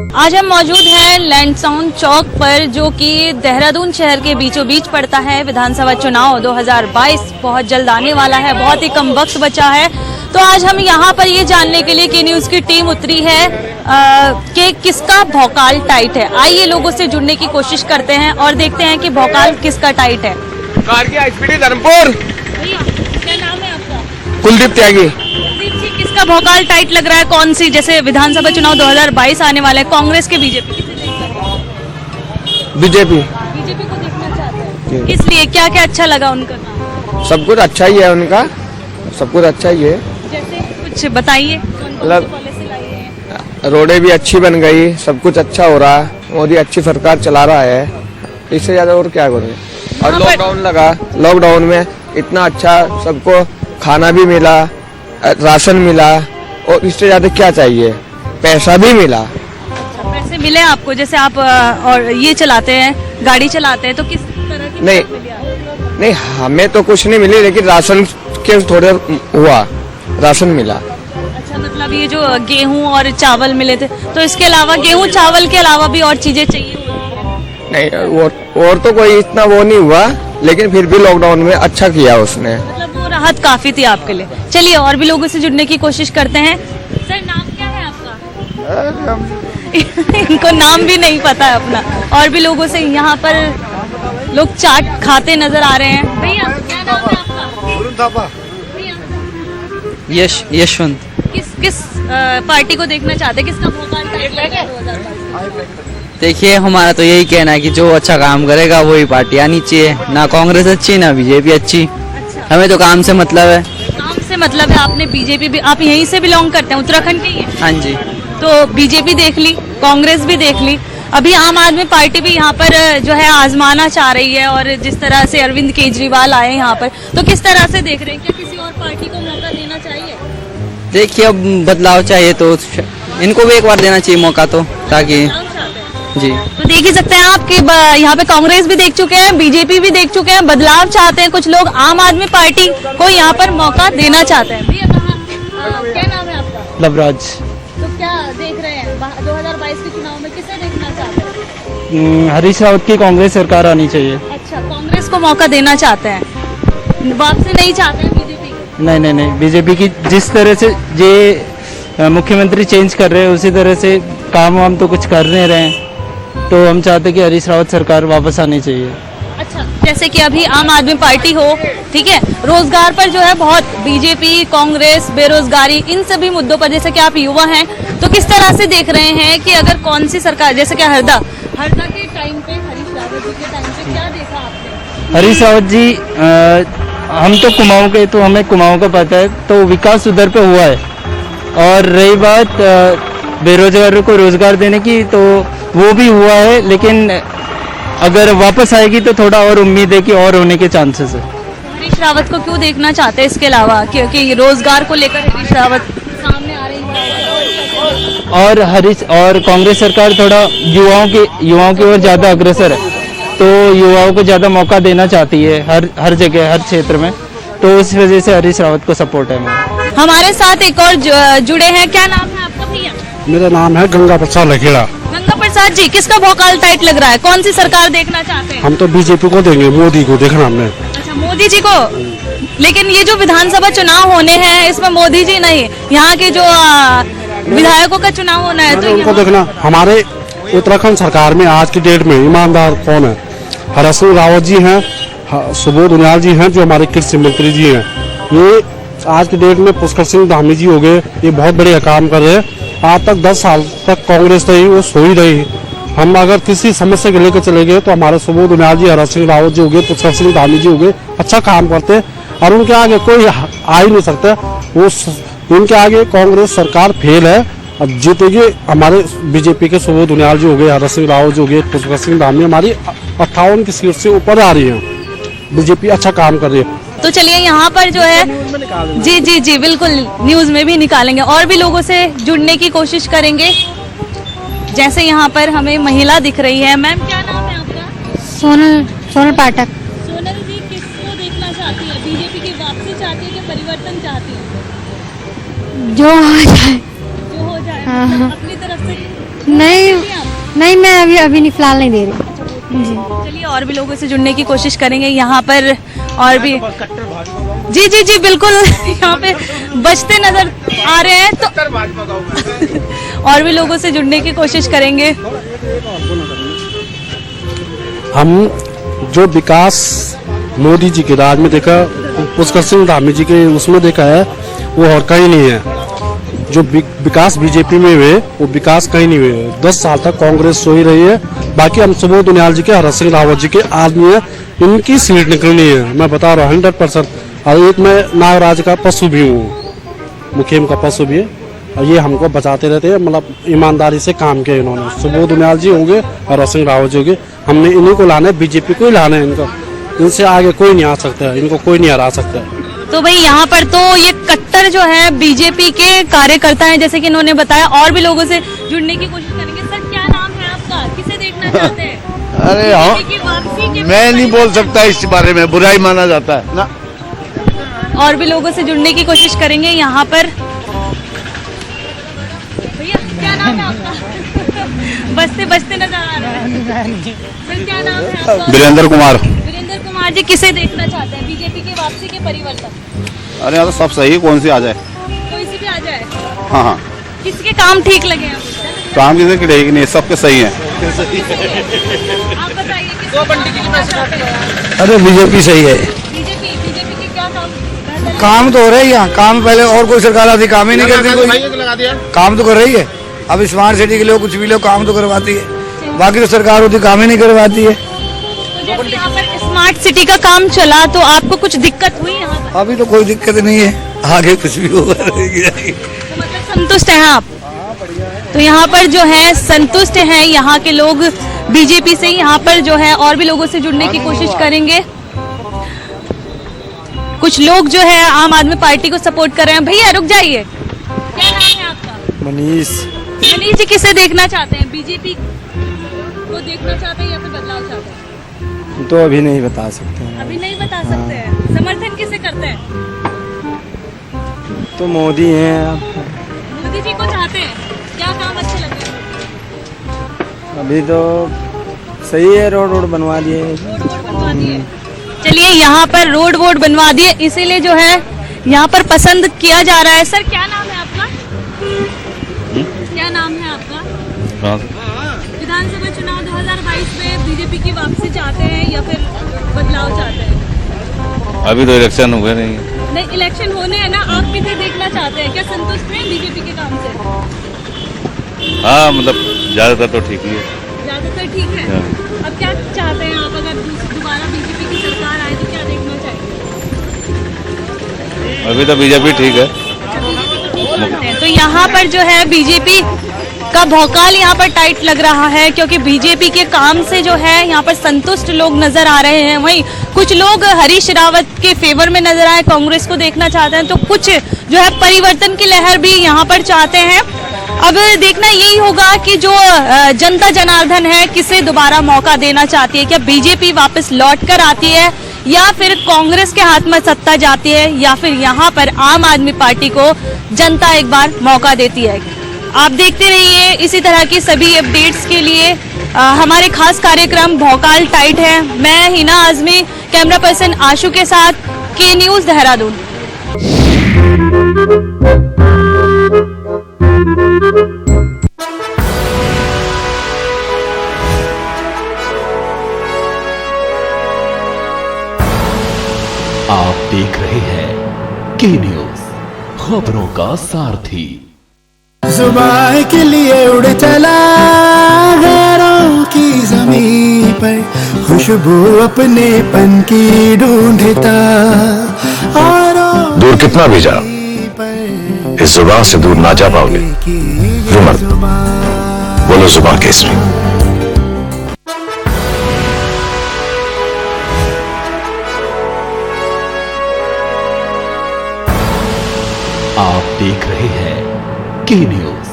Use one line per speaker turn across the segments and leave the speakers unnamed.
आज हम मौजूद हैं लैंडसाउंड चौक पर, जो कि देहरादून शहर के बीचों बीच पड़ता है। विधानसभा चुनाव 2022 बहुत जल्द आने वाला है, बहुत ही कम वक्त बचा है। तो आज हम यहाँ पर ये जानने के लिए के न्यूज़ की टीम उतरी है कि किसका भौकाल टाइट है। आइए लोगों से जुड़ने की कोशिश करते हैं और देखते हैं कि भौकाल किसका टाइट है।
धर्मपुर।
क्या नाम है आपका?
कुलदीप त्यागी।
किसका भौकाल टाइट लग रहा है? कौन सी, जैसे विधानसभा चुनाव 2022 आने वाला है, कांग्रेस के बीजेपी?
बीजेपी
को देखना चाहते हैं, इसलिए क्या क्या अच्छा लगा उनका?
सब कुछ अच्छा ही है उनका, सब कुछ अच्छा ही है।
जैसे कुछ बताइए,
मतलब रोडें भी अच्छी बन गई, सब कुछ अच्छा हो रहा है, मोदी अच्छी सरकार चला रहा है, इससे ज्यादा और क्या करें। और लॉकडाउन लगा, लॉकडाउन में इतना अच्छा सबको खाना भी मिला, राशन मिला, और इससे ज्यादा क्या चाहिए, पैसा भी मिला।
पैसे मिले आपको? जैसे आप और ये चलाते हैं, गाड़ी चलाते हैं, तो किस तरह की
नहीं
मिली आपको?
नहीं, हमें तो कुछ नहीं मिली, लेकिन राशन के थोड़े हुआ, राशन मिला।
अच्छा, मतलब ये जो गेहूं और चावल मिले थे, तो इसके अलावा गेहूं चावल के अलावा भी और चीजें चाहिए होती हैं?
नहीं, और तो कोई इतना वो नहीं हुआ, लेकिन फिर भी लॉकडाउन में अच्छा किया उसने।
मतलब वो राहत काफी थी आपके लिए। चलिए और भी लोगों से जुड़ने की कोशिश करते हैं। सर, नाम क्या है आपका? इनको नाम भी नहीं पता है अपना। और भी लोगों से यहाँ पर लोग चाट खाते नजर आ रहे हैं। भैया, क्या नाम है आपका?
यशवंत।
किस पार्टी को देखना चाहते हैं? किसका भौकाल टाइट लग रहा है 2022?
देखिए, हमारा तो यही कहना है कि जो अच्छा काम करेगा वही पार्टी आनी चाहिए। ना कांग्रेस अच्छी, ना बीजेपी अच्छी।
अच्छा,
हमें तो काम से मतलब है।
काम से मतलब है। आपने बीजेपी भी, आप यहीं से बिलोंग करते हैं, उत्तराखंड के ही हैं?
हाँ जी।
तो बीजेपी देख ली, कांग्रेस भी देख ली, अभी आम आदमी पार्टी भी यहाँ पर जो है आजमाना चाह रही है। और जिस तरह से अरविंद केजरीवाल आए यहाँ पर, तो किस तरह से देख रहे हैं? क्या किसी और पार्टी को मौका देना चाहिए?
देखिए, अब बदलाव चाहिए तो इनको भी एक बार देना चाहिए मौका, तो ताकि जी।
तो देख ही सकते हैं आप कि यहाँ पे कांग्रेस भी देख चुके हैं, बीजेपी भी देख चुके हैं, बदलाव चाहते हैं कुछ लोग। आम आदमी पार्टी को यहाँ पर मौका देना चाहते हैं। भैया, क्या नाम है आपका?
लवराज।
तो क्या देख रहे हैं 2022 के चुनाव में, किसे देखना चाहते हैं?
हरीश रावत की कांग्रेस सरकार आनी चाहिए।
अच्छा, कांग्रेस को मौका देना चाहते हैं, वापसी नहीं चाहते हैं बीजेपी?
नहीं, बीजेपी की जिस तरह से ये मुख्यमंत्री चेंज कर रहे हैं, उसी तरह से काम वाम तो कुछ कर नहीं रहे हैं, तो हम चाहते कि हरीश रावत सरकार वापस आनी चाहिए।
अच्छा, जैसे कि अभी आम आदमी पार्टी हो, ठीक है, रोजगार पर जो है बहुत बीजेपी, कांग्रेस, बेरोजगारी, इन सभी मुद्दों पर, जैसे कि आप युवा हैं, तो किस तरह से देख रहे हैं कि अगर कौन सी सरकार, जैसे कि हरदा के टाइम पे, हरीश रावत जी के टाइम पे क्या देखा आपने?
हरीश रावत जी, हम तो कुमाऊं के, तो हमें कुमाऊं का पता है, तो विकास उधर पे हुआ है। और रही बात बेरोजगारों को रोजगार देने की, तो वो भी हुआ है, लेकिन अगर वापस आएगी तो थोड़ा और उम्मीद है कि और होने के चांसेस है।
हरीश रावत को क्यों देखना चाहते हैं इसके अलावा? क्योंकि रोजगार को लेकर हरीश रावत सामने आ रही है,
और कांग्रेस सरकार थोड़ा युवाओं की ओर ज्यादा अग्रसर है, तो युवाओं को ज्यादा मौका देना चाहती है हर जगह, हर क्षेत्र में, तो उस वजह से हरीश रावत को सपोर्ट है मेरा।
हमारे साथ एक और जुड़े हैं। क्या नाम है आपका भैया?
मेरा नाम है गंगा प्रसाद लखेड़ा।
गंगा प्रसाद जी, किसका भौकाल टाइट लग रहा है? कौन सी सरकार देखना चाहते हैं?
हम तो बीजेपी को देंगे, मोदी को देखना हमने।
अच्छा, मोदी जी को। लेकिन ये जो विधानसभा चुनाव होने हैं, इसमें मोदी जी नहीं, यहाँ के जो विधायकों का चुनाव होना है, तो
उनको देखना। हमारे उत्तराखंड सरकार में आज की डेट में ईमानदार कौन है? हरीश सिंह रावत जी हैं, सुबोध उनियाल जी हैं, जो हमारे कृषि मंत्री जी हैं। ये आज की डेट में पुष्कर सिंह धामी जी हो गए, ये बहुत बड़े काम कर रहे हैं। आज तक 10 साल तक कांग्रेस रही, वो सो ही रही। हम अगर किसी समस्या को लेकर चले गए, तो हमारे सुबोध उनियाल जी, हरीश सिंह रावत जी हो गए, पुष्कर सिंह धामी जी हो गए, अच्छा काम करते, और उनके आगे कोई आ ही नहीं सकता। वो उनके आगे कांग्रेस सरकार फेल है, और जीतेगी हमारे बीजेपी के सुबोध उनियाल जी हो गए, हरीश सिंह रावत जी हो गए, पुष्कर सिंह धामी, हमारी 58 की सीट से ऊपर आ रही है। बीजेपी अच्छा काम कर रही है।
तो चलिए यहाँ पर जो है, जी बिल्कुल, न्यूज में भी निकालेंगे। और भी लोगों से जुड़ने की कोशिश करेंगे। जैसे यहाँ पर हमें महिला दिख रही है। मैम, क्या नाम है आपका?
सोनल पाठक।
सोनल जी, किसको देखना चाहती है? बीजेपी की वापसी चाहती है कि परिवर्तन चाहती है?
जो आ जाए।
जो हो जाए,
हाँ।
मतलब अपनी तरफ से
नहीं नहीं, मैं अभी नहीं, फिलहाल नहीं दे रही जी।
चलिए और भी लोगों से जुड़ने की कोशिश करेंगे यहाँ पर, और भी जी जी जी बिल्कुल यहाँ पे बचते नजर आ रहे हैं, तो और भी लोगों से जुड़ने की कोशिश करेंगे।
हम जो विकास मोदी जी के राज में देखा, पुष्कर सिंह धामी जी के उसमें देखा है, वो और कहीं नहीं है। जो विकास बीजेपी में हुए वो विकास कहीं नहीं हुए। 10 साल तक कांग्रेस सोई रही है। बाकी हम सुबोध उनियाल जी के, हरक सिंह रावत जी के आदमी है, इनकी सीट निकलनी है, मैं बता रहा हूँ 100%। और एक मैं नागराज का पशु भी हूँ, मुखिम का पशु भी है, और ये हमको बचाते रहते हैं। मतलब ईमानदारी से काम किया इन्होंने। सुबोध उनियाल जी होंगे, हरक सिंह रावत जी होंगे, हमने इन्हीं को लाना है, बीजेपी को ही लाना है। इनको, इनसे आगे कोई नहीं आ सकता है, इनको कोई नहीं हरा सकता है।
तो भाई यहाँ पर तो ये कट्टर जो है बीजेपी के कार्यकर्ता हैं, जैसे कि इन्होंने बताया। और भी लोगों से जुड़ने की कोशिश करेंगे। सर क्या नाम है आपका, किसे देखना चाहते हैं?
अरे
बीजेपी की वापसी के
मैं नहीं बोल सकता इस बारे में, बुराई माना जाता है ना।
और भी लोगों से जुड़ने की कोशिश करेंगे यहाँ पर। भैया क्या नाम है आपका? बचते बचते नजर आ रहा है। सर क्या नाम है आपका?
वीरेंद्र कुमार।
वीरेंद्र कुमार जी किसे देखना चाहते हैं, बीजेपी की वापसी के परिवर्तन?
अरे यार सब सही है, कौन सी आ जाए।
कोई सी भी आ जाए।
हाँ हाँ,
किसके काम ठीक लगे हैं आपको?
काम किसी की रहेगी नहीं, सबके सही है।
आप बताइए किसके काम देखना चाहते हैं?
अरे बीजेपी सही है।
बीजेपी बीजेपी के क्या काम?
काम तो हो रहा है यहाँ, काम पहले और कोई सरकार आती काम ही नहीं करती, कोई काम तो कर रही है। अब स्मार्ट सिटी के लोग कुछ भी लोग काम तो करवाती है, बाकी तो सरकार होती काम ही नहीं करवाती है।
तो जैसे यहाँ पर स्मार्ट सिटी का काम चला तो आपको कुछ दिक्कत हुई यहाँ पर?
अभी तो कोई दिक्कत नहीं है, आगे कुछ भी होगा।
तो मतलब संतुष्ट हैं आप? तो यहाँ पर जो है संतुष्ट हैं यहाँ के लोग बीजेपी से। यहाँ पर जो है और भी लोगों से जुड़ने की कोशिश करेंगे। कुछ लोग जो है आम आदमी पार्टी को सपोर्ट कर रहे हैं। भैया रुक जाइए, क्या नाम है आपका?
मनीष।
मनीष जी किसे देखना चाहते हैं, बीजेपी को देखना चाहते हैं या फिर बदलाव चाहते हैं?
तो अभी नहीं बता सकते हैं।
अभी नहीं बता सकते हैं। समर्थन किसे करते हैं?
तो मोदी हैं।
मोदी जी को चाहते हैं। क्या काम अच्छे लगे हैं?
अभी तो सही है, रोड रोड बनवा दिए।
रोड वोड बनवा दिए। चलिए यहाँ पर रोड वोड बनवा दिए, इसीलिए जो है यहाँ पर पसंद किया जा रहा है। सर क्या नाम है आपका? क्या नाम है आपका? विधानसभा चुनाव 2022 में बीजेपी की वापसी चाहते हैं या फिर बदलाव चाहते हैं?
अभी तो इलेक्शन हुए नहीं।
नहीं, इलेक्शन होने हैं ना, आप किसे देखना चाहते हैं? क्या संतुष्ट हैं बीजेपी के काम से?
हाँ मतलब ज्यादातर तो ठीक ही है।
ज्यादातर ठीक है। अब क्या चाहते हैं आप, अगर दोबारा बीजेपी की सरकार आए तो क्या देखना चाहिए?
अभी तो बीजेपी ठीक है।
तो यहाँ पर जो है बीजेपी का भौकाल यहाँ पर टाइट लग रहा है, क्योंकि बीजेपी के काम से जो है यहाँ पर संतुष्ट लोग नजर आ रहे हैं। वहीं कुछ लोग हरीश रावत के फेवर में नजर आए, कांग्रेस को देखना चाहते हैं, तो कुछ जो है परिवर्तन की लहर भी यहाँ पर चाहते हैं। अब देखना यही होगा कि जो जनता जनार्दन है किसे दोबारा मौका देना चाहती है। क्या बीजेपी वापस लौट कर आती है या फिर कांग्रेस के हाथ में सत्ता जाती है, या फिर यहाँ पर आम आदमी पार्टी को जनता एक बार मौका देती है? आप देखते रहिए इसी तरह की सभी अपडेट्स के लिए। हमारे खास कार्यक्रम भौकाल टाइट है। मैं हिना आजमी, कैमरा पर्सन आशु के साथ, के न्यूज देहरादून।
आप देख रहे हैं के न्यूज, खबरों का सारथी।
जुबान के लिए उड़ चला गैरों की जमीन पर, खुशबू अपने पन की ढूंढता।
दूर कितना भी जा, इस जुबान से दूर ना जा पाओगे। रुमर बोलो जुबान केसरी।
आप देख रहे हैं के न्यूज,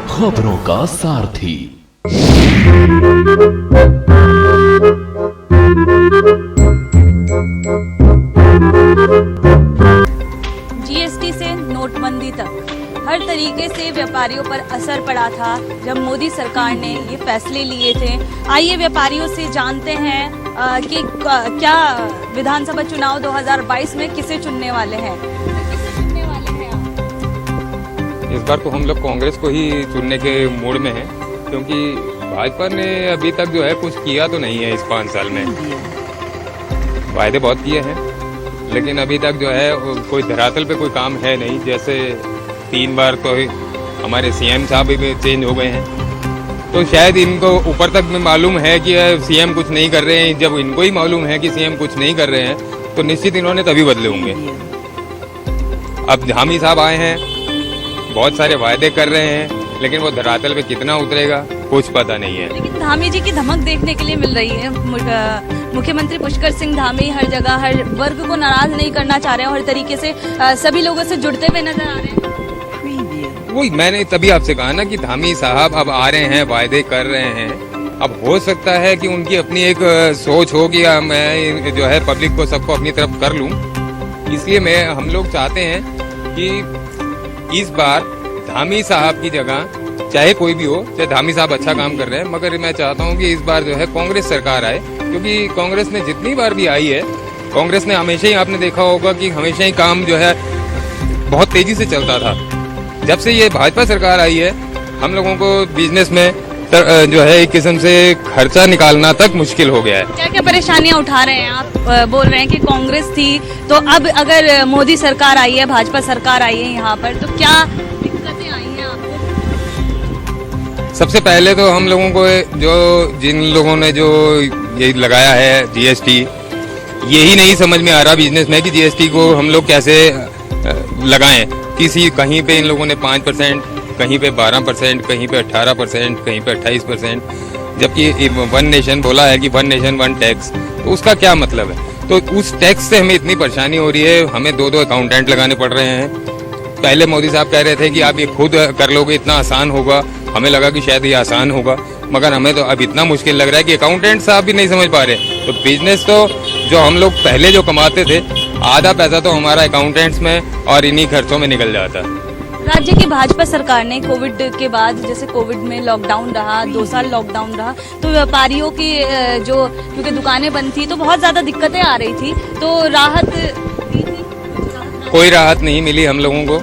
खबरों का सारथी।
जीएसटी से नोटबंदी तक हर तरीके से व्यापारियों पर असर पड़ा था जब मोदी सरकार ने ये फैसले लिए थे। आइए व्यापारियों से जानते हैं कि क्या विधानसभा चुनाव 2022 में किसे चुनने वाले हैं। किसे चुनने वाले हैं आप?
इस बार तो हम लोग कांग्रेस को ही चुनने के मूड में हैं, क्योंकि भाजपा ने अभी तक जो है कुछ किया तो नहीं है। इस 5 साल में वायदे बहुत किए हैं, लेकिन अभी तक जो है कोई धरातल पे कोई काम है नहीं। जैसे 3 बार तो हमारे सीएम साहब भी चेंज हो गए हैं, तो शायद इनको ऊपर तक में मालूम है कि सीएम कुछ नहीं कर रहे हैं। जब इनको ही मालूम है कि सीएम कुछ नहीं कर रहे हैं तो निश्चित इन्होंने तभी बदले होंगे। अब धामी साहब आए हैं, बहुत सारे वायदे कर रहे हैं, लेकिन वो धरातल पे कितना उतरेगा कुछ पता नहीं है।
लेकिन धामी जी की धमक देखने के लिए मिल रही है। मुख्यमंत्री पुष्कर सिंह धामी हर जगह हर वर्ग को नाराज नहीं करना चाह रहे हैं और हर तरीके से सभी लोगों से जुड़ते हुए नजर आ रहे हैं।
वही मैंने तभी आपसे कहा ना कि धामी साहब अब आ रहे हैं, वायदे कर रहे हैं। अब हो सकता है कि उनकी अपनी एक सोच हो कि मैं जो है पब्लिक को सबको अपनी तरफ कर लूं, इसलिए हम लोग चाहते हैं कि इस बार धामी साहब की जगह चाहे कोई भी हो, चाहे धामी साहब अच्छा काम कर रहे हैं, मगर मैं चाहता हूं कि इस बार जो है कांग्रेस सरकार आए, क्योंकि कांग्रेस ने जितनी बार भी आई है, कांग्रेस ने हमेशा ही, आपने देखा होगा कि हमेशा ही काम जो है बहुत तेजी से चलता था। जब से ये भाजपा सरकार आई है, हम लोगों को बिजनेस में जो है एक किस्म से खर्चा निकालना तक मुश्किल हो गया है।
क्या क्या परेशानियां उठा रहे हैं आप? बोल रहे हैं कि कांग्रेस थी, तो अब अगर मोदी सरकार आई है, भाजपा सरकार आई है यहाँ पर, तो क्या दिक्कतें आई हैं आपको?
सबसे पहले तो हम लोगों को जिन लोगों ने जो ये लगाया है जीएसटी, यही नहीं समझ में आ रहा बिजनेस में कि जीएसटी को हम लोग कैसे लगाएं। कहीं पे इन लोगों ने 5%, कहीं पे 12%, कहीं पे 18%, कहीं पे 28%, जबकि वन नेशन बोला है कि वन नेशन वन टैक्स, तो उसका क्या मतलब है? तो उस टैक्स से हमें इतनी परेशानी हो रही है, हमें 2 अकाउंटेंट लगाने पड़ रहे हैं। पहले मोदी साहब कह रहे थे कि आप ये खुद कर लोगे, इतना आसान होगा। हमें लगा कि शायद ये आसान होगा, मगर हमें तो अब इतना मुश्किल लग रहा है कि अकाउंटेंट साहब भी नहीं समझ पा रहे। तो बिजनेस तो जो हम लोग पहले जो कमाते थे, आधा पैसा तो हमारा अकाउंटेंट्स में और इन्हीं खर्चों में निकल जाता है।
राज्य की भाजपा सरकार ने कोविड के बाद, जैसे कोविड में लॉकडाउन रहा, 2 साल लॉकडाउन रहा, तो व्यापारियों की जो, क्योंकि दुकानें बंद थी तो बहुत ज्यादा दिक्कतें आ रही थी, तो राहत दी थी?
कोई राहत नहीं मिली हम लोगों को।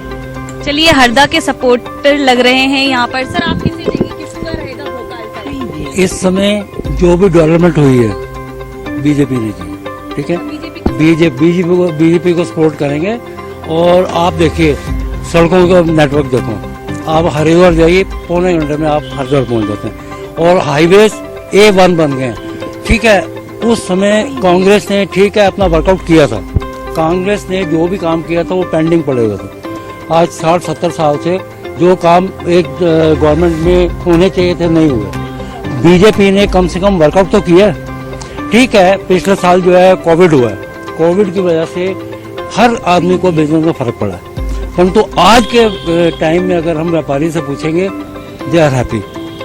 चलिए, हरदा के सपोर्टर लग रहे हैं यहाँ पर। सर, आप किसे देंगे, किसका रहेगा भोपाल?
इस समय जो भी डेवलपमेंट हुई है बीजेपी ने की, ठीक है, बीजेपी को सपोर्ट करेंगे। और आप देखिए सड़कों का नेटवर्क देखो, आप हरिद्वार जाइए, पौने घंटे में आप हरिद्वार पहुंच जाते हैं, और हाईवेज A1 बन गए, ठीक है। उस समय कांग्रेस ने, ठीक है, अपना वर्कआउट किया था। कांग्रेस ने जो भी काम किया था वो पेंडिंग पड़े हुए थे। आज 60-70 साल से जो काम एक गवर्नमेंट में होने चाहिए थे नहीं हुए। बीजेपी ने कम से कम वर्कआउट तो किया, ठीक है। पिछले साल जो है कोविड हुआ है, कोविड की वजह से हर आदमी को बिजनेस में फर्क पड़ा है, परंतु आज के टाइम में अगर हम व्यापारी से पूछेंगे, they are happy,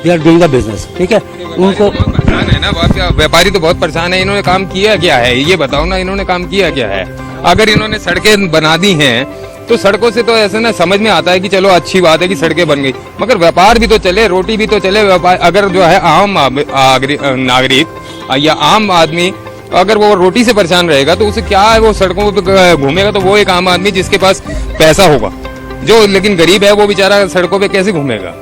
they are doing the business, ठीक है। उनको
परेशान है ना, व्यापारी तो बहुत परेशान है। इन्होंने काम किया क्या है, ये बताओ ना, इन्होंने काम किया क्या है? अगर इन्होंने सड़कें बना दी हैं तो सड़कों से तो ऐसे ना समझ में आता है कि चलो अच्छी बात है कि सड़कें बन गई, मगर व्यापार भी तो चले, रोटी भी तो चले। व्यापार अगर जो है आम नागरिक या आम आदमी अगर वो रोटी से परेशान रहेगा तो उसे क्या है, वो सड़कों पे घूमेगा तो वो एक आम आदमी जिसके पास पैसा होगा, जो लेकिन गरीब है वो बेचारा सड़कों पे कैसे घूमेगा?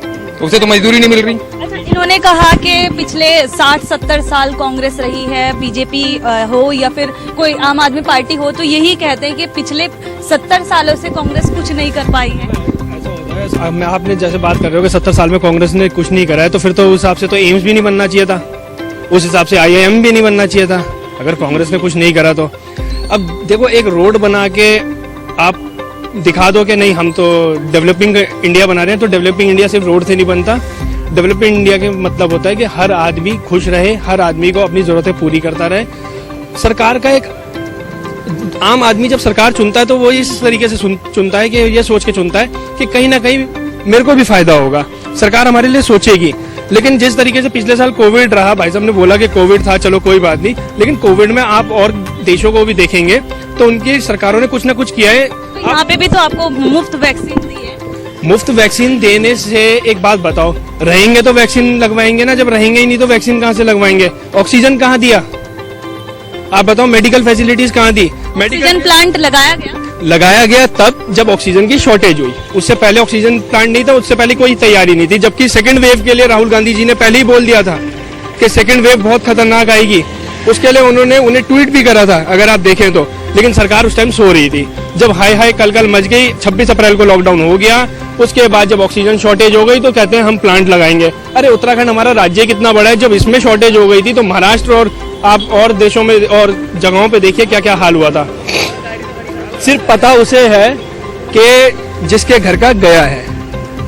उसे तो मजदूरी नहीं मिल रही।
अच्छा, इन्होंने कहा कि पिछले 60-70 साल कांग्रेस रही है, बीजेपी हो या फिर कोई आम आदमी पार्टी हो, तो यही कहते हैं कि पिछले 70 सालों से कांग्रेस कुछ नहीं कर पाई है।
मैं आपने जैसे बात कर रहे हो कि 70 साल में कांग्रेस ने कुछ नहीं करा है, तो फिर तो उस हिसाब से तो एम्स भी नहीं बनना चाहिए था, उस हिसाब से IIM भी नहीं बनना चाहिए था, अगर कांग्रेस ने कुछ नहीं करा तो। अब देखो, एक रोड बना के आप दिखा दो कि नहीं हम तो डेवलपिंग इंडिया बना रहे हैं, तो डेवलपिंग इंडिया सिर्फ रोड से नहीं बनता। डेवलपिंग इंडिया के मतलब होता है कि हर आदमी खुश रहे, हर आदमी को अपनी जरूरतें पूरी करता रहे। सरकार का एक आम आदमी जब सरकार चुनता है तो वो इस तरीके से चुनता है कि ये सोच के चुनता है कि कहीं ना कहीं मेरे को भी फायदा होगा, सरकार हमारे लिए सोचेगी। लेकिन जिस तरीके से पिछले साल कोविड रहा, भाई साहब ने बोला कि कोविड था, चलो कोई बात नहीं, लेकिन कोविड में आप और देशों को भी देखेंगे तो उनकी सरकारों ने कुछ ना कुछ किया है।
यहाँ पे भी तो आपको मुफ्त वैक्सीन दी है।
मुफ्त वैक्सीन देने से एक बात बताओ, रहेंगे तो वैक्सीन लगवाएंगे ना, जब रहेंगे ही नहीं तो वैक्सीन कहाँ से लगवाएंगे? ऑक्सीजन कहाँ दिया आप बताओ? मेडिकल फैसिलिटीज कहाँ दी?
ऑक्सीजन प्लांट
लगाया गया तब जब ऑक्सीजन की शॉर्टेज हुई। उससे पहले ऑक्सीजन प्लांट नहीं था, उससे पहले कोई तैयारी नहीं थी। जबकि सेकंड वेव के लिए राहुल गांधी जी ने पहले ही बोल दिया था कि सेकंड वेव बहुत खतरनाक आएगी। उसके लिए उन्हें ट्वीट भी करा था, अगर आप देखें तो। लेकिन सरकार उस टाइम सो रही थी। जब हाय हाय कल मच गई, 26 अप्रैल को लॉकडाउन हो गया। उसके बाद जब ऑक्सीजन शॉर्टेज हो गई तो कहते हैं हम प्लांट लगाएंगे। अरे उत्तराखंड हमारा राज्य कितना बड़ा है, जब इसमें शॉर्टेज हो गई थी तो महाराष्ट्र और आप और देशों में और जगहों पे देखिए क्या क्या हाल हुआ था। सिर्फ पता उसे है कि जिसके घर का गया है।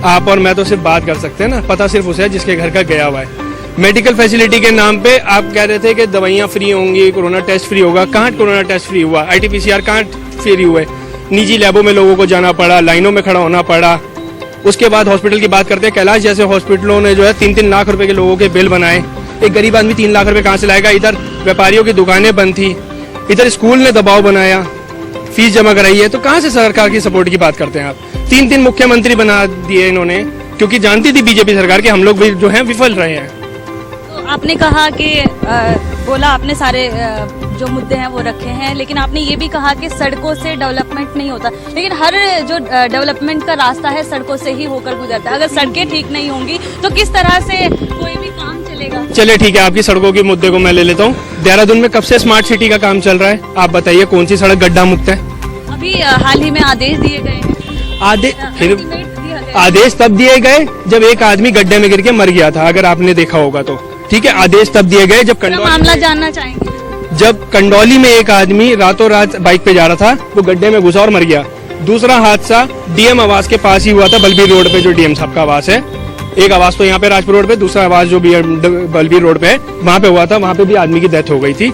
आप और मैं तो सिर्फ बात कर सकते हैं ना, पता सिर्फ उसे है जिसके घर का गया हुआ है। मेडिकल फैसिलिटी के नाम पे आप कह रहे थे कि दवाइयाँ फ्री होंगी, कोरोना टेस्ट फ्री होगा। कहाँ कोरोना टेस्ट फ्री हुआ? RT-PCR कहाँ फ्री हुए? निजी लैबों में लोगों को जाना पड़ा, लाइनों में खड़ा होना पड़ा। उसके बाद हॉस्पिटल की बात करते हैं, कैलाश जैसे हॉस्पिटलों ने जो है 3-3 लाख रुपए के लोगों के बिल बनाए। एक गरीब आदमी 3 लाख रुपए कहाँ से लाएगा? इधर व्यापारियों की दुकानें बंद थी, इधर स्कूल ने दबाव बनाया, फीस जमा कराई है, तो कहाँ से सरकार की सपोर्ट की बात करते हैं आप? 3-3 मुख्यमंत्री बना दिए इन्होंने, क्योंकि जानती थी बीजेपी सरकार के हम लोग भी जो है विफल रहे हैं।
तो आपने कहा कि बोला आपने सारे जो मुद्दे हैं वो रखे हैं, लेकिन आपने ये भी कहा कि सड़कों से डेवलपमेंट नहीं होता। लेकिन हर जो डेवलपमेंट का रास्ता है सड़कों से ही होकर गुजरता है। अगर सड़कें ठीक नहीं होंगी तो किस तरह से कोई भी काम चलेगा?
चलिए ठीक है, आपकी सड़कों के मुद्दे को मैं ले लेता हूँ। देहरादून में कब से स्मार्ट सिटी का काम चल रहा है? आप बताइए कौन सी सड़क गड्ढा मुक्त है?
अभी हाल ही में आदेश दिए गए हैं।
आदेश तब दिए गए जब एक आदमी गड्ढे में गिर के मर गया था, अगर आपने देखा होगा तो। ठीक है, आदेश तब दिए गए जब
मामला जानना चाहेंगे।
जब कंडौली में एक आदमी रातों रात बाइक पे जा रहा था, वो गड्ढे में घुसा और मर गया। दूसरा हादसा डीएम आवास के पास ही हुआ था, बलबीर रोड पे, जो डीएम साहब का आवास है। एक आवास तो यहाँ पे राजपुर रोड पे, दूसरा आवास जो बलबीर रोड पे है वहां पे हुआ था। वहां पे भी आदमी की डेथ हो गई थी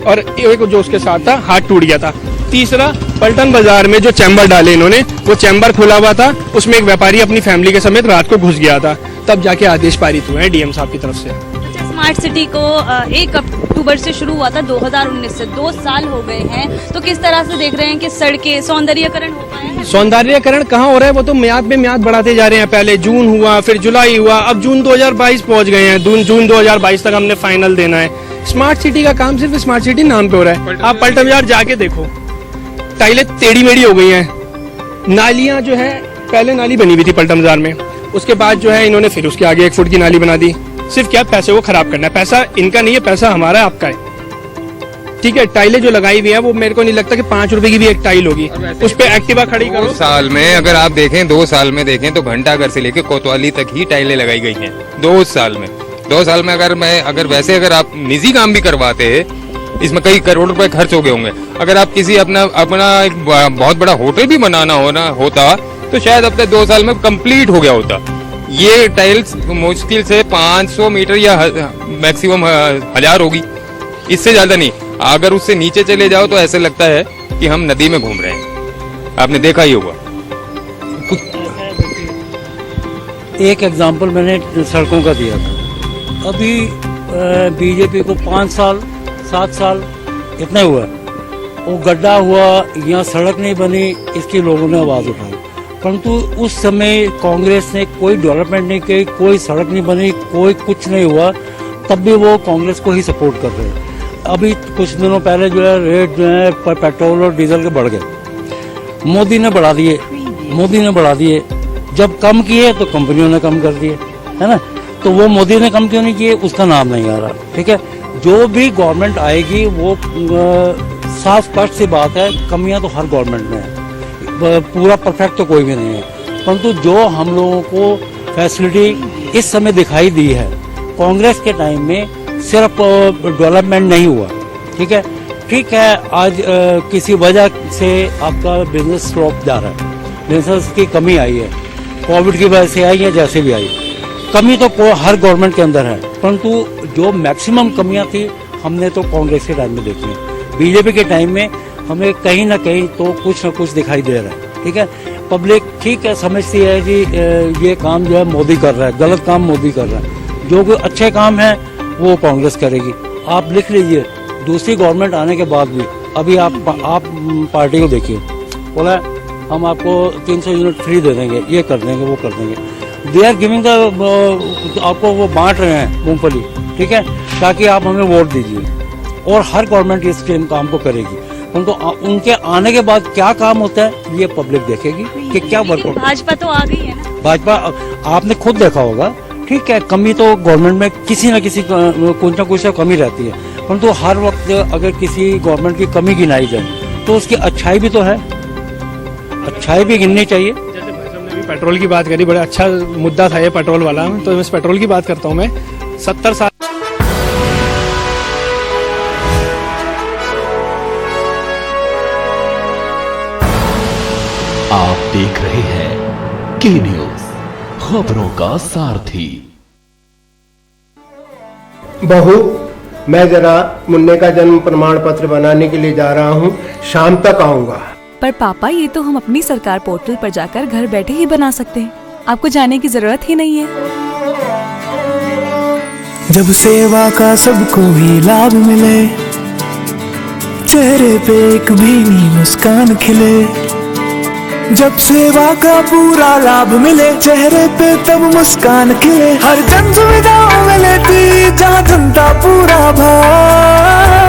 और एक जो उसके साथ था हाथ टूट गया था। तीसरा, पलटन बाजार में जो चैम्बर डाले इन्होंने, वो चैम्बर खुला हुआ था, उसमें एक व्यापारी अपनी फैमिली के समेत रात को घुस गया था। तब जाके आदेश पारित हुए हैं डीएम साहब की तरफ से।
स्मार्ट सिटी को 1 अक्टूबर से शुरू हुआ था 2019 से, 2 साल हो गए हैं। तो किस तरह से देख रहे हैं कि सड़कें सौंदर्यीकरण हो पाया है?
सौंदर्यीकरण कहाँ हो रहा है? वो तो म्याद में म्याद बढ़ाते जा रहे हैं। पहले जून हुआ, फिर जुलाई हुआ, अब जून 2022 पहुंच गए हैं। जून 2022 तक हमने फाइनल देना है। स्मार्ट सिटी का काम सिर्फ स्मार्ट सिटी नाम पे हो रहा है। आप पलटन बाजार जाके देखो, टाइलें टेढ़ी मेढ़ी हो गई हैं। नालियां जो है, पहले नाली बनी हुई थी पलटन बाजार में, उसके बाद जो है इन्होंने फिर उसके आगे 1 फुट की नाली बना दी। सिर्फ क्या पैसे को खराब करना है? पैसा इनका नहीं है, पैसा हमारा आपका है। ठीक है, टाइलें जो लगाई हुई हैं वो मेरे को नहीं लगता कि 5 रुपए की भी एक टाइल होगी, उस पे एक्टिवा खड़ी करो।
2 साल में अगर आप देखें, 2 साल में देखें तो घंटाघर से लेके कोतवाली तक ही टाइलें लगाई गई हैं 2 साल में। 2 साल में अगर आप निजी काम भी करवाते हैं, इसमें कई करोड़ रुपए खर्च हो गए होंगे। अगर आप किसी अपना एक बहुत बड़ा होटल भी बनाना होता तो शायद अपने 2 साल में कंप्लीट हो गया होता। ये टाइल्स मुश्किल से 500 मीटर या मैक्सिमम 1000 होगी, इससे ज्यादा नहीं। अगर उससे नीचे चले जाओ तो ऐसे लगता है कि हम नदी में घूम रहे हैं। आपने देखा ही होगा।
एक एग्जांपल मैंने सड़कों का दिया था। अभी बीजेपी को 5 साल 7 साल इतना हुआ, वो गड्ढा हुआ, यहाँ सड़क नहीं बनी, इसकी लोगों ने आवाज़ उठाई। परंतु उस समय कांग्रेस ने कोई डेवलपमेंट नहीं की, कोई सड़क नहीं बनी, कोई कुछ नहीं हुआ, तब भी वो कांग्रेस को ही सपोर्ट कर रहे हैं। अभी कुछ दिनों पहले जो है रेट जो है पेट्रोल और डीजल के बढ़ गए, मोदी ने बढ़ा दिए। जब कम किए तो कंपनियों ने कम कर दिए, है ना। तो वो मोदी ने कम क्यों नहीं किए, उसका नाम नहीं आ रहा। ठीक है, जो भी गवर्नमेंट आएगी वो साफ स्पष्ट सी बात है, कमियां तो हर गवर्नमेंट में है, पूरा परफेक्ट तो कोई भी नहीं है। परंतु जो हम लोगों को फैसिलिटी इस समय दिखाई दी है, कांग्रेस के टाइम में सिर्फ डेवलपमेंट नहीं हुआ। ठीक है, आज किसी वजह से आपका बिजनेस स्लॉप जा रहा है, बिजनेस की कमी आई है, कोविड की वजह से आई है, जैसे भी आई, कमी तो हर गवर्नमेंट के अंदर है। परंतु जो मैक्सिमम कमियां थी हमने तो कांग्रेस के टाइम में देखी है। बीजेपी के टाइम में हमें कहीं ना कहीं तो कुछ ना कुछ दिखाई दे रहा है। ठीक है, पब्लिक ठीक है समझती है कि ये काम जो है मोदी कर रहा है, गलत काम मोदी कर रहा है, जो कोई अच्छे काम है वो कांग्रेस करेगी। आप लिख लीजिए, दूसरी गवर्नमेंट आने के बाद भी अभी आप पार्टी को देखिए, बोला हम आपको 300 यूनिट फ्री दे देंगे, ये कर देंगे, वो कर देंगे। दे आर गिविंग आपको वो बांट रहे हैं मूंगफली, ठीक है, ताकि आप हमें वोट दीजिए। और हर गवर्नमेंट इस काम को करेगी, परंतु उनके आने के बाद क्या काम होता है ये पब्लिक देखेगी कि क्या वर्कआउट।
भाजपा तो आ गई है ना।
भाजपा आपने खुद देखा होगा, ठीक है, कमी तो गवर्नमेंट में किसी न किसी कुछ ना कुछ कमी रहती है, परंतु हर वक्त अगर किसी गवर्नमेंट की कमी गिनाई जाए तो उसकी अच्छाई भी तो है, अच्छाई भी गिननी चाहिए।
जैसे भाई साहब ने भी पेट्रोल की बात करी, बड़ा अच्छा मुद्दा था ये पेट्रोल वाला, तो इस पेट्रोल की बात करता हूँ मैं। 70 साल
आप देख रहे हैं के न्यूज, खबरों का सारथी।
बहू, मैं जरा मुन्ने का जन्म प्रमाण पत्र बनाने के लिए जा रहा हूँ, शाम तक आऊँगा।
पर पापा, ये तो हम अपनी सरकार पोर्टल पर जाकर घर बैठे ही बना सकते हैं, आपको जाने की जरूरत ही नहीं है।
जब सेवा का सबको ही लाभ मिले, चेहरे पे एक भीनी मुस्कान खिले। जब सेवा का पूरा लाभ मिले, चेहरे पे तब मुस्कान खिले। हर जन सुविधाओं में लेती जहाँ जनता पूरा भाग।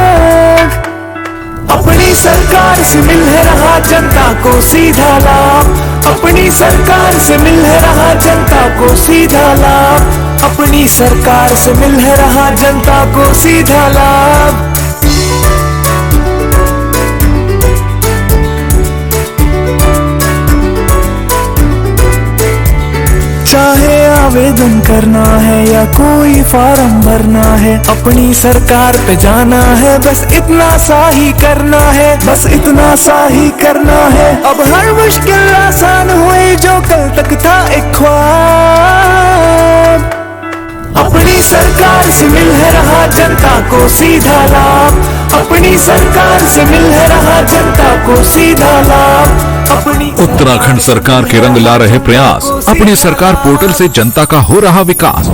अपनी सरकार से मिल है रहा जनता को सीधा लाभ। अपनी सरकार से मिल है रहा जनता को सीधा लाभ। अपनी सरकार से मिल है रहा जनता को सीधा लाभ। चाहे आवेदन करना है या कोई फार्म भरना है, अपनी सरकार पे जाना है, बस इतना सा ही करना है, बस इतना सा ही करना है। अब हर मुश्किल आसान हुई जो कल तक था एक ख्वाब। अपनी सरकार से मिल है रहा जनता को सीधा लाभ। अपनी सरकार से मिल है रहा जनता को सीधा लाभ।
उत्तराखंड सरकार के रंग ला रहे प्रयास, अपनी सरकार पोर्टल से जनता का हो रहा विकास।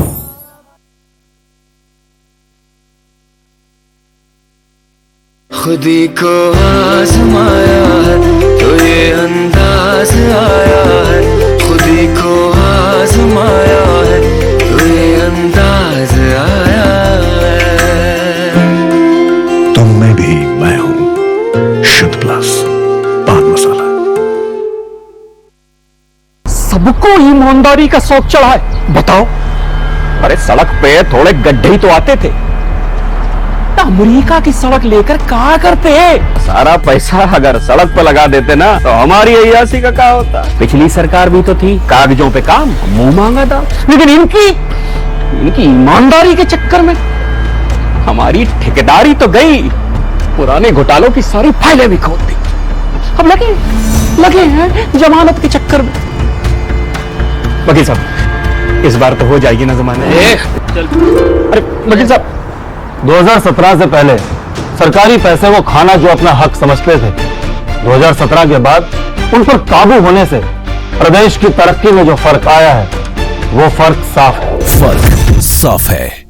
खुदी को आजमाया है तो ये अंदाज आया है। खुदी को आजमाया है तो ये अंदाज आया है।
तुम में भी मैं हूं, शुद्ध प्लस पान मसाला।
सबको ईमानदारी का शौक चढ़ा है, बताओ।
अरे सड़क पे थोड़े गड्ढे ही तो आते थे,
अमेरिका की सड़क लेकर क्या करते हैं?
सारा पैसा अगर सड़क पर लगा देते ना तो हमारी अय्यासी का क्या होता। पिछली सरकार भी तो थी, कागजों पे काम, मुंह मांगा था,
लेकिन इनकी
ईमानदारी के चक्कर में हमारी ठेकेदारी तो गई, पुराने घोटालों की सारी फाइलें भी खोल दी।
अब लगे हैं जमानत के चक्कर में।
वकील साहब, इस बार तो हो जाएगी ना जमानत। अरे वकील साहब,
2017 से पहले सरकारी पैसे को खाना जो अपना हक समझते थे, 2017 के बाद उन पर काबू होने से प्रदेश की तरक्की में जो फर्क आया है वो फर्क साफ है।
फर्क साफ है।